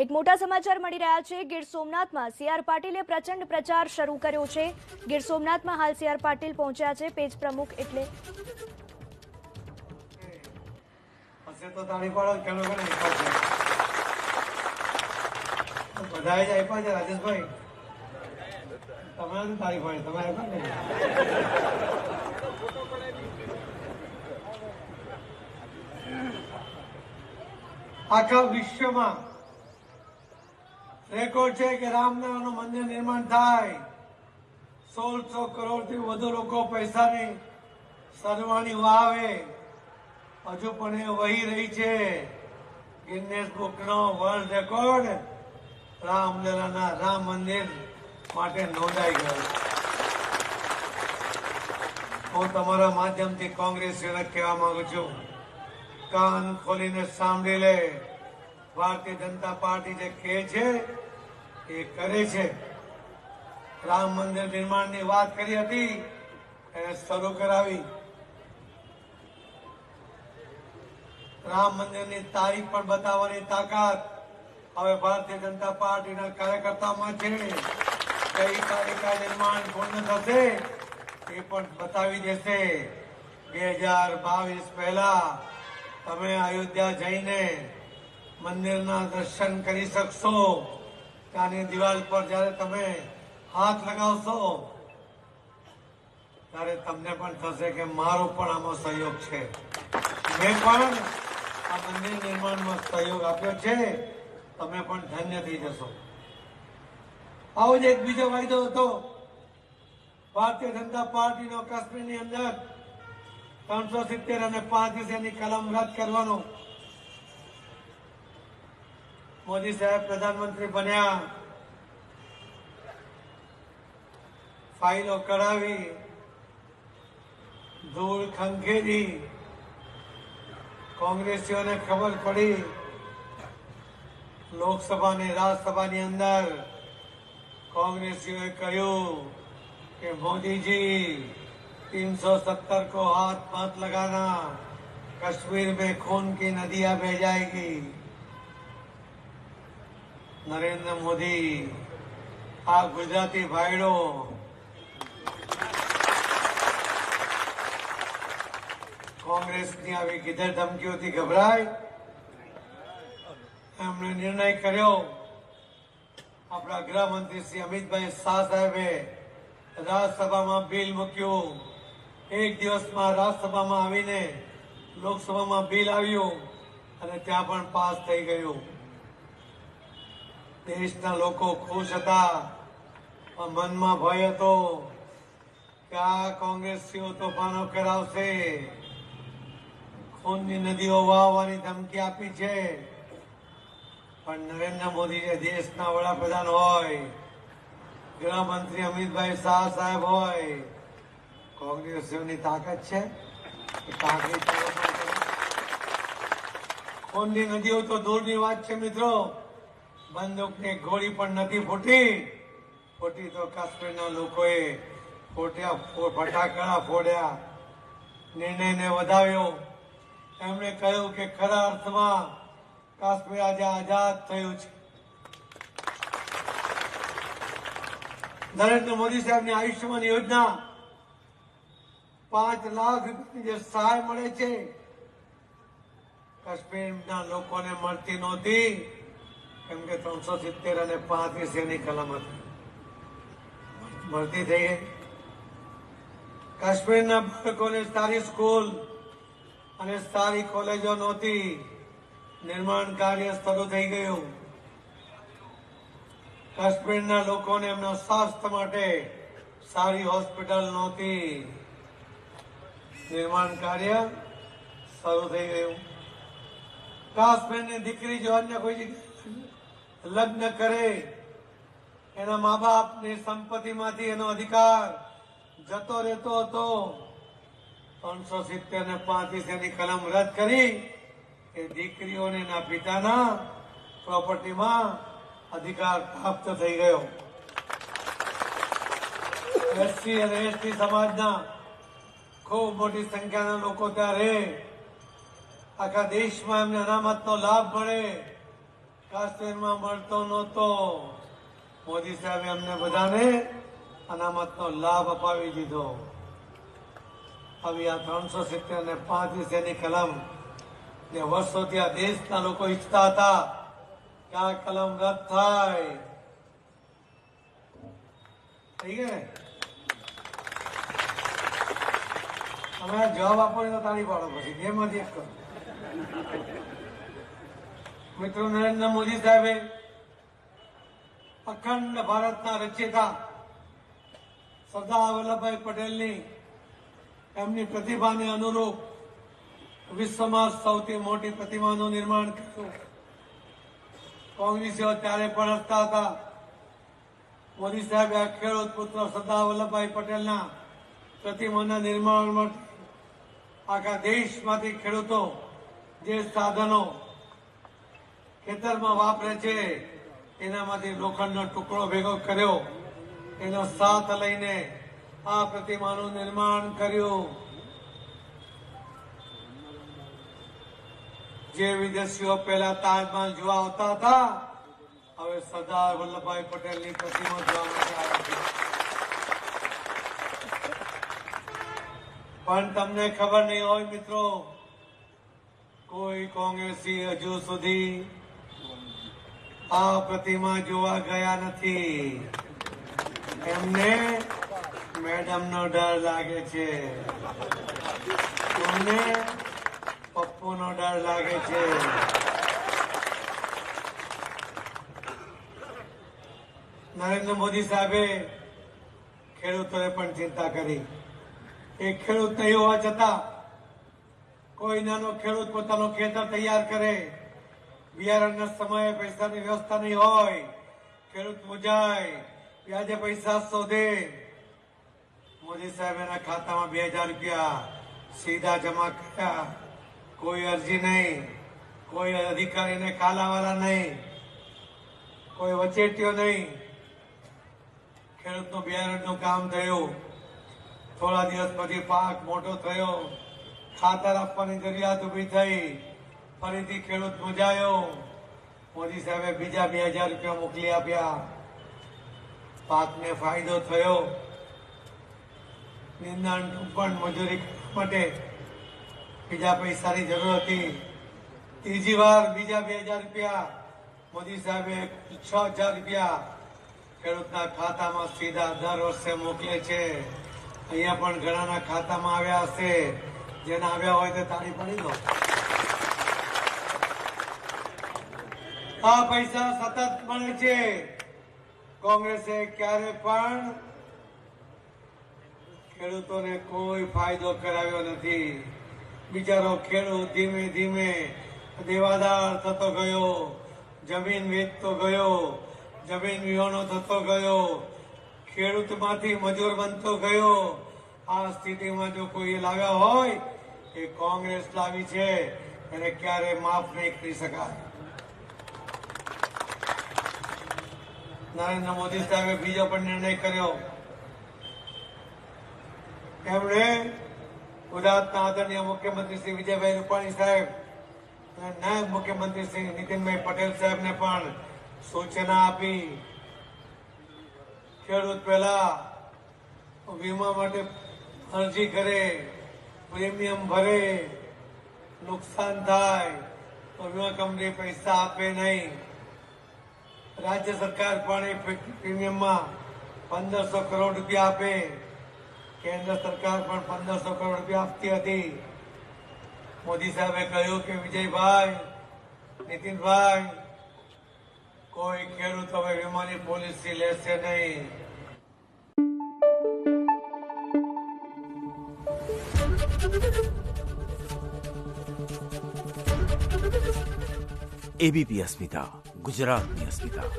એક મોટા સમાચાર મળી રહ્યા છે। ગીર સોમનાથમાં સીઆર પાટીલે પ્રચંડ પ્રચાર શરૂ કર્યો છે। ગીર સોમનાથમાં હાલ સીઆર પાટીલ પહોંચ્યા છે। પેજ પ્રમુખ એટલે આખા વિશ્વમાં રેકોર્ડ છે કે રામનાનું મંદિર નિર્માણ થાય। 1600 કરોડથી વધુ લોકો પૈસાની સરવાણી વાવે, હજુ પણ એ વહી રહી છે। ગિનેસ બુકનો વર્લ્ડ રેકોર્ડ રામલલાના રામ મંદિર માટે નોંધાઈ ગયો। હું તમારા માધ્યમથી કોંગ્રેસીઓને કહેવા માંગુ છું, કાન ખોલીને સાંભળી લે। ભારતીય જનતા પાર્ટી જે કહે છે એ કરે છે। રામ મંદિર નિર્માણની વાત કરી હતી, એને શરૂ કરાવી। રામ મંદિરની તારીખ પણ બતાવવાની તાકાત હવે ભારતીય જનતા પાર્ટીના કાર્યકર્તામાં છે। કઈ તારીખે નિર્માણ પૂર્ણ થશે એ પણ બતાવી દેશે। 2022 પહેલા તમે અયોધ્યા જઈને મંદિરના દર્શન કરી શકશો। ત્યાંની દિવાલ પર જયારે તમે હાથ લગાવશો ત્યારે તમને પણ થશે કે મારો પણ આમાં સહયોગ છે। મેં પણ આ મંદિર નિર્માણમાં સહયોગ આપ્યો છે, તમે પણ ધન્ય થઈ જશો। આવો જ એક બીજો વાયદો હતો ભારતીય જનતા પાર્ટીનો, કાશ્મીરની અંદર 370 અને 35 કલમ રદ કરવાનો। મોદી સાહેબ પ્રધાનમંત્રી બન્યા, ફાઇલો કઢાવી, ધૂળ ખંખેરી, કોંગ્રેસીઓને ખબર પડી। લોકસભાની રાજ્યસભાની અંદર કોંગ્રેસીઓએ કહ્યું कि मोदी जी 370 को हाथ मत लगाना, कश्मीर में खून की नदियां बह जाएगी। नरेंद्र मोदी आ गुजराती भाईडो કોંગ્રેસની આવી ગીધર ધમકીઓથી ગભરાય, એમણે નિર્ણય કર્યો। આપણા ગૃહમંત્રી શ્રી અમિતભાઈ શાહ સાહેબે રાજ્યસભામાં બિલ મૂક્યું। એક દિવસમાં રાજ્યસભામાં આવીને લોકસભામાં બિલ આવ્યું અને ત્યાં પણ પાસ થઈ ગયું। દેશના લોકો ખુશ હતા, પણ મનમાં ભય હતો કે આ કોંગ્રેસીઓ તોફાનો કરાવશે, ખૂનની નદીઓ વહાવવાની ધમકી આપી છે। પણ નરેન્દ્ર મોદી જે દેશના વડાપ્રધાન હોય, ગૃહમંત્રી અમિતભાઈ શાહ સાહેબ હોય, કોંગ્રેસીઓની તાકાત છે। ખૂનની નદીઓ તો દૂરની વાત છે મિત્રો, બંદૂકની ગોળી પણ નથી ફૂટી તો કાશ્મીરના લોકોએ ફટાકડા ફોડ્યા, નિર્ણયને વધાવ્યો। એમણે કહ્યું કે ખરા અર્થમાં કાશ્મીર આજે આઝાદ થયું છે। નરેન્દ્ર મોદી સાહેબની આયુષ્યમાન યોજના 5 લાખ રૂપિયાની જે સહાય મળે છે, કાશ્મીરના લોકોને મળતી નહોતી, કેમ કે 370 અને 35 કલમ હતી, મળતી થઈ ગઈ। કાશ્મીરના બાળકોને સારી સ્કૂલ અને સારી કોલેજો નહોતી, નિર્માણ કાર્ય શરૂ થઈ ગયું। કાશ્મીરના લોકોને એમના સ્વાસ્થ્ય માટે સારી હોસ્પિટલ નહોતી, નિર્માણ કાર્ય શરૂ થઈ ગયું। કાશ્મીરની દીકરી જો અન્ય કોઈ લગ્ન કરે, એના મા બાપની સંપત્તિમાંથી એનો અધિકાર જતો રહેતો હતો। 370 અને 35 કલમ રદ કરી એ દીકરીઓને એના પિતાના પ્રોપર્ટીમાં અધિકાર પ્રાપ્ત થઈ ગયો। એસસી અને એસટી સમાજના ખૂબ મોટી સંખ્યાના લોકો ત્યાં રહે, આખા દેશમાં એમને અનામતનો લાભ મળે, કાશ્મીરમાં મળતો નહોતો. મોદી સાહેબે અમને બધાને અનામતનો લાભ અપાવી દીધો. હવે આ 375 વિશેની કલમ ને વર્ષોથી આ દેશના લોકો ઈચ્છતા હતા કે આ કલમ રદ થાય. થઈ ગઈ ને? તમે જવાબ આપો ને તો તાળી પાડો, પછી બેમાંથી એક કરો. મિત્રો, નરેન્દ્ર મોદી સાહેબે અખંડ ભારતના રચયિતા સરદાર વલ્લભભાઈ પટેલની એમની પ્રતિભાને અનુરૂપ વિશ્વમાં સૌથી મોટી પ્રતિમાનું નિર્માણ કર્યું. કોંગ્રેસીઓ ત્યારે પણ હસતા હતા. મોદી સાહેબે આ ખેડૂત પુત્ર સરદાર વલ્લભભાઈ પટેલના પ્રતિમાના નિર્માણ માટે આખા દેશમાંથી ખેડૂતો જે સાધનો ખેતરમાં વાપરે છે એનામાંથી લોખંડનો ટુકડો ભેગો કર્યો, એનો સાથ લઈને આ પ્રતિમાનું નિર્માણ કર્યું. જે વિદેશીઓ પહેલા તાજમહલ જોવા આવતા હતા, હવે સરદાર વલ્લભભાઈ પટેલની પ્રતિમા જોવા માટે આવ્યા છે. પણ તમને ખબર નહીં હોય મિત્રો, કોઈ કોંગ્રેસી હજુ સુધી આ પ્રતિમા જોવા ગયા નથી. એમને મેડમનો ડર લાગે છે, એમને પપ્પુનો ડર લાગે છે. નરેન્દ્ર મોદી સાહેબે ખેડૂતોને પણ ચિંતા કરી. એક ખેડૂત નહીં હોવા છતાં કોઈ નાનો ખેડૂત પોતાનું ખેતર તૈયાર કરે, બિયારણના સમયે પૈસાની વ્યવસ્થા નહીં હોય, ખેડૂત મૂંઝાય, વ્યાજે પૈસા શોધે. મોદી સાહેબ એના ખાતામાં 2000 રૂપિયા સીધા જમા કર્યા. કોઈ અરજી નહીં, કોઈ અધિકારીને કાલાવાલા નહીં, કોઈ વચેટીઓ નહીં. ખેડૂતનું બિયારણનું કામ થયું. થોડા દિવસ પછી પાક મોટો થયો, ખાતર આપવાની જરૂરિયાત ઉભી થઈ, ફરીથી ખેડૂત મૂંઝાયો. મોદી સાહેબે બીજા 2000 રૂપિયા મોકલી આપ્યા. પાકને ફાયદો થયો. નિંદાણ પણ મજૂરી માટે બીજા પૈસાની જરૂર હતી. ત્રીજી વાર બીજા 2000 રૂપિયા મોદી સાહેબે 6000 રૂપિયા ખેડૂતના ખાતામાં સીધા દર વર્ષે મોકલે છે. અહીંયા પણ ઘણાના ખાતામાં આવ્યા હશે. જેના આવ્યા હોય તે તાળી પાડી દો. આ પૈસા સતત મળે છે. કોંગ્રેસે ક્યારે પણ ખેડૂતોને કોઈ ફાયદો કરાવ્યો નથી. બિચારો ખેડૂત ધીમે ધીમે દેવાદાર થતો ગયો, જમીન વેચતો ગયો, જમીન વિહોણો થતો ગયો, ખેડૂતમાંથી મજૂર બનતો ગયો. આ સ્થિતિમાં જો કોઈ લાવ્યા હોય, એ કોંગ્રેસ લાવી છે, એને ક્યારે માફ નહીં કરી શકાય. નરેન્દ્ર મોદી સાહેબે બીજો પણ નિર્ણય કર્યો. એમણે ગુજરાતના આદરણીય મુખ્યમંત્રી શ્રી વિજયભાઈ રૂપાણી સાહેબ અને નાયબ મુખ્યમંત્રી શ્રી નીતિનભાઈ પટેલ સાહેબને પણ સૂચના આપી. ખેડૂત પહેલા વીમા માટે અરજી કરે, પ્રીમિયમ ભરે, નુકસાન થાય તો વીમા કંપની પૈસા આપે નહીં. રાજ્ય સરકાર પણ એ પ્રીમિયમમાં 1500 કરોડ રૂપિયા આપે. કેન્દ્ર સરકાર પણ 1500 કરોડ રૂપિયા આપતી હતી. મોદી સાહેબે કહ્યું કે વિજયભાઈ, નીતિનભાઈ, કોઈ ખેડૂત હવે વીમાની પોલિસી લેશે નહીં. એબીપી અસ્મિતા, ગુજરાતની અસ્મિતા.